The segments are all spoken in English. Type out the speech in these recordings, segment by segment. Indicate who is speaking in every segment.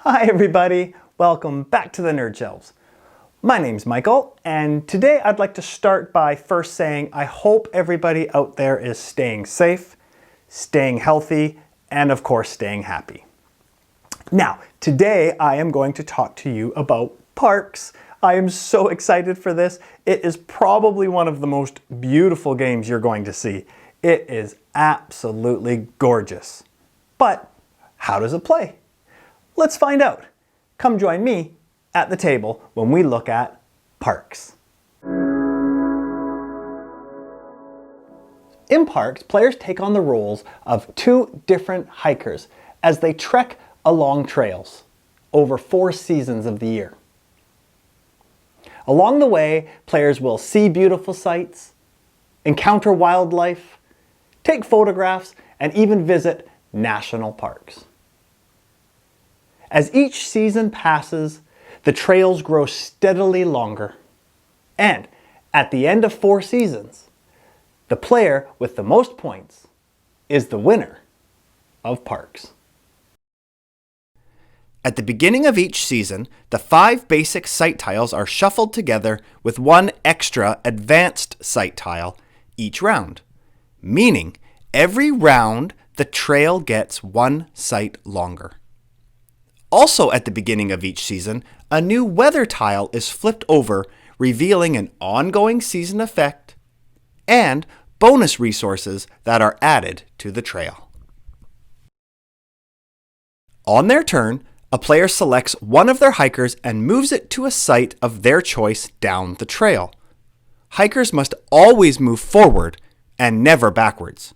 Speaker 1: Hi everybody, welcome back to the Nerd Shelves. My name's Michael, and today I'd like to start by first saying I hope everybody out there is staying safe, staying healthy, and of course staying happy. Now, today I am going to talk to you about parks. I am so excited for this. It is probably one of the most beautiful games you're going to see. It is absolutely gorgeous. But how does it play? Let's find out. Come join me at the table when we look at parks. In parks, players take on the roles of two different hikers as they trek along trails over 4 seasons of the year. Along the way, players will see beautiful sights, encounter wildlife, take photographs, and even visit national parks. As each season passes, the trails grow steadily longer. And at the end of 4 seasons, the player with the most points is the winner of parks.
Speaker 2: At the beginning of each season, the 5 basic site tiles are shuffled together with 1 extra advanced site tile each round, meaning every round the trail gets 1 site longer. Also at the beginning of each season, a new weather tile is flipped over, revealing an ongoing season effect and bonus resources that are added to the trail. On their turn, a player selects one of their hikers and moves it to a site of their choice down the trail. Hikers must always move forward and never backwards.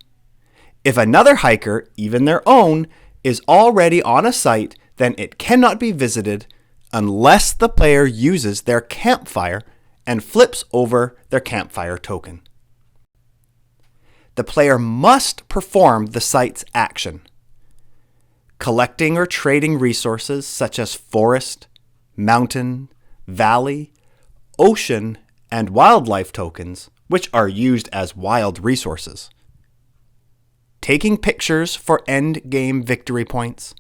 Speaker 2: If another hiker, even their own, is already on a site, then it cannot be visited unless the player uses their campfire and flips over their campfire token. The player must perform the site's action. Collecting or trading resources such as forest, mountain, valley, ocean, and wildlife tokens, which are used as wild resources. Taking pictures for end game victory points.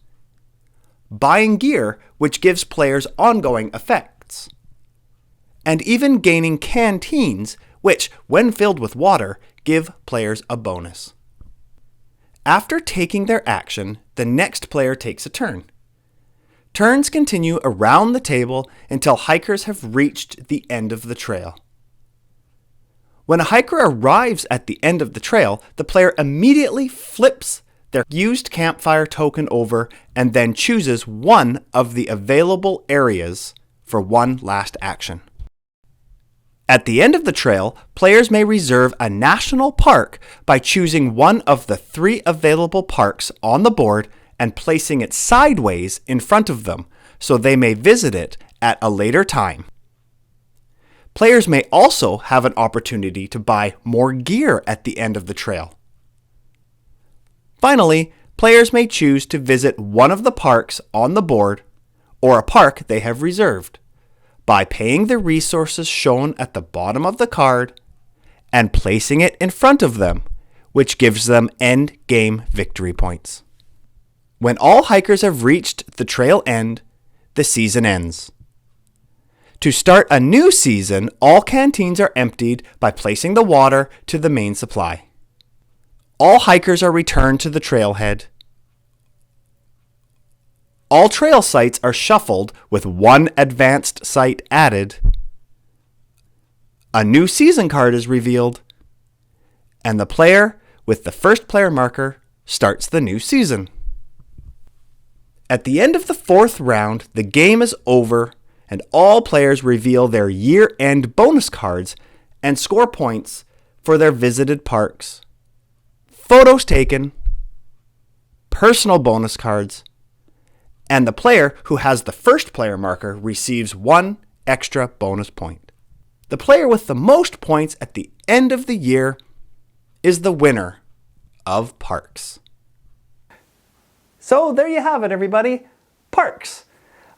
Speaker 2: Buying gear, which gives players ongoing effects. And even gaining canteens, which, when filled with water, give players a bonus. After taking their action, the next player takes a turn. Turns continue around the table until hikers have reached the end of the trail. When a hiker arrives at the end of the trail, the player immediately flips their used campfire token over and then chooses one of the available areas for one last action. At the end of the trail, players may reserve a national park by choosing one of the 3 available parks on the board and placing it sideways in front of them so they may visit it at a later time. Players may also have an opportunity to buy more gear at the end of the trail. Finally, players may choose to visit one of the parks on the board or a park they have reserved by paying the resources shown at the bottom of the card and placing it in front of them, which gives them end game victory points. When all hikers have reached the trail end, the season ends. To start a new season, all canteens are emptied by placing the water to the main supply. All hikers are returned to the trailhead. All trail sites are shuffled with 1 advanced site added. A new season card is revealed. And the player with the first player marker starts the new season. At the end of the 4th round, the game is over and all players reveal their year-end bonus cards and score points for their visited parks, photos taken, personal bonus cards, and the player who has the first player marker receives 1 extra bonus point. The player with the most points at the end of the year is the winner of parks.
Speaker 1: So there you have it, everybody. Parks.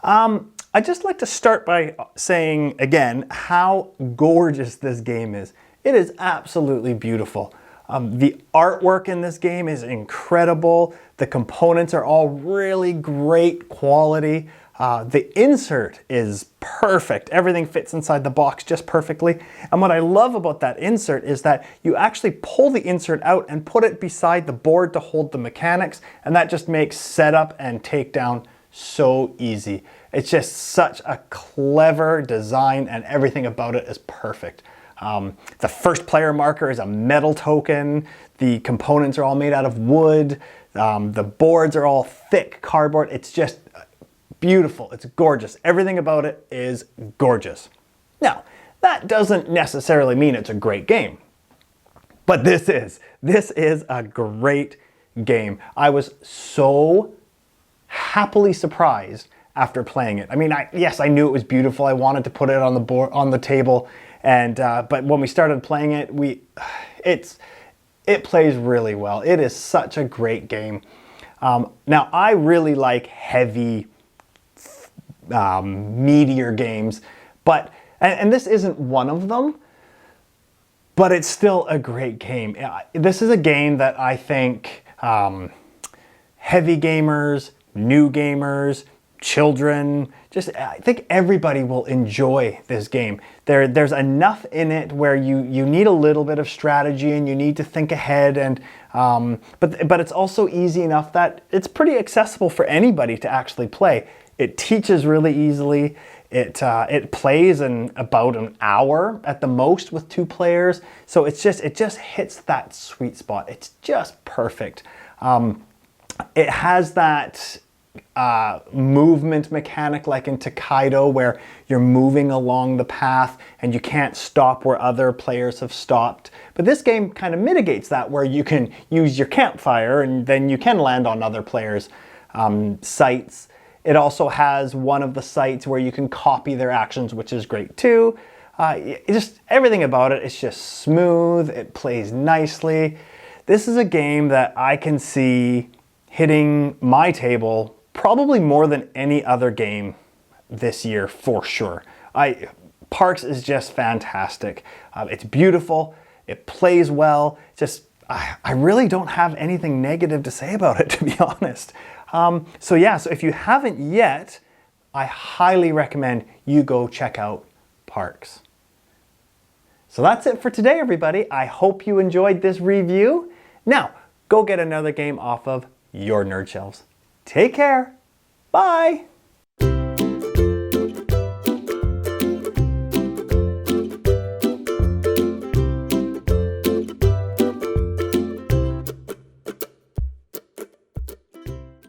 Speaker 1: I'd just like to start by saying again how gorgeous this game is. It is absolutely beautiful. The artwork in this game is incredible. The components are all really great quality. The insert is perfect. Everything fits inside the box just perfectly. And what I love about that insert is that you actually pull the insert out and put it beside the board to hold the mechanics, and that just makes setup and takedown so easy. It's just such a clever design, and everything about it is perfect. The first player marker is a metal token. The components are all made out of wood. The boards are all thick cardboard. It's just beautiful. It's gorgeous. Everything about it is gorgeous. Now, that doesn't necessarily mean it's a great game, but this is a great game. I was so happily surprised after playing it. I mean, yes, I knew it was beautiful. I wanted to put it on the board, on the table, and but when we started playing it, it plays really well. It is such a great game. Now, I really like heavy, meatier games, but and this isn't one of them, but it's still a great game. This is a game that I think heavy gamers, new gamers, children, I think everybody will enjoy this game. There's enough in it where you need a little bit of strategy and you need to think ahead, and but it's also easy enough that it's pretty accessible for anybody to actually play. It teaches really easily. It plays in about an hour at the most with 2 players. So it just hits that sweet spot. It's just perfect. It has that movement mechanic like in Takedo, where you're moving along the path and you can't stop where other players have stopped. But this game kind of mitigates that, where you can use your campfire and then you can land on other players' sites. It also has one of the sites where you can copy their actions, which is great too. Just everything about it is just smooth. It plays nicely. This is a game that I can see hitting my table probably more than any other game this year for sure. Parks is just fantastic. It's beautiful. It plays well. I really don't have anything negative to say about it, to be honest. So if you haven't yet, I highly recommend you go check out Parks. So that's it for today, everybody. I hope you enjoyed this review. Now, go get another game off of your nerd shelves. Take care. Bye.